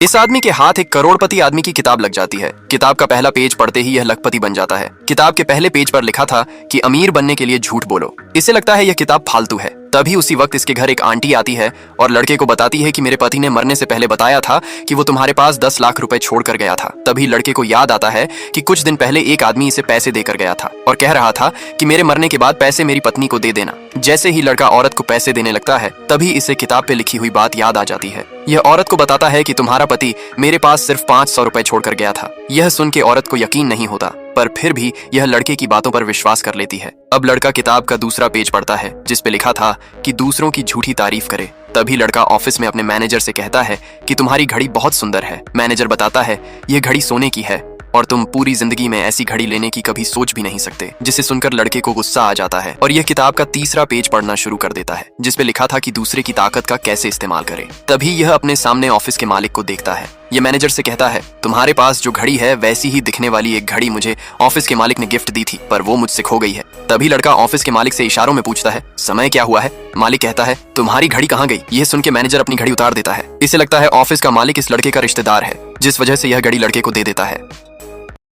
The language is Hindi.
इस आदमी के हाथ एक करोड़पति आदमी की किताब लग जाती है। किताब का पहला पेज पढ़ते ही यह लखपति बन जाता है। किताब के पहले पेज पर लिखा था कि अमीर बनने के लिए झूठ बोलो। इसे लगता है यह किताब फालतू है। तभी उसी वक्त इसके घर एक आंटी आती है और लड़के को बताती है कि मेरे पति ने मरने से पहले बताया था कि वो तुम्हारे पास 10 लाख रुपए छोड़ कर गया था। तभी लड़के को याद आता है कि कुछ दिन पहले एक आदमी इसे पैसे देकर गया था और कह रहा था कि मेरे मरने के बाद पैसे मेरी पत्नी को दे देना। जैसे ही लड़का औरत को पैसे देने लगता है तभी इसे किताब पे लिखी हुई बात याद आ जाती है। यह औरत को बताता है कि तुम्हारा पति मेरे पास सिर्फ 500 रुपए छोड़कर गया था। यह सुन के औरत को यकीन नहीं होता, पर फिर भी यह लड़के की बातों पर विश्वास कर लेती है। अब लड़का किताब का दूसरा पेज पढ़ता है जिस पे लिखा था कि दूसरों की झूठी तारीफ करे। तभी लड़का ऑफिस में अपने मैनेजर से कहता है कि तुम्हारी घड़ी बहुत सुंदर है। मैनेजर बताता है यह घड़ी सोने की है और तुम पूरी जिंदगी में ऐसी घड़ी लेने की कभी सोच भी नहीं सकते। जिसे सुनकर लड़के को गुस्सा आ जाता है और यह किताब का तीसरा पेज पढ़ना शुरू कर देता है जिस पे लिखा था कि दूसरे की ताकत का कैसे इस्तेमाल करें। तभी यह अपने सामने ऑफिस के मालिक को देखता है। यह मैनेजर से कहता है तुम्हारे पास जो घड़ी है वैसी ही दिखने वाली एक घड़ी मुझे ऑफिस के मालिक ने गिफ्ट दी थी, पर वो मुझसे खो गई है। तभी लड़का ऑफिस के मालिक से इशारों में पूछता है समय क्या हुआ है। मालिक कहता है तुम्हारी घड़ी कहाँ गई। यह सुन के मैनेजर अपनी घड़ी उतार देता है। इसे लगता है ऑफिस का मालिक इस लड़के का रिश्तेदार है, जिस वजह से यह घड़ी लड़के को दे देता है।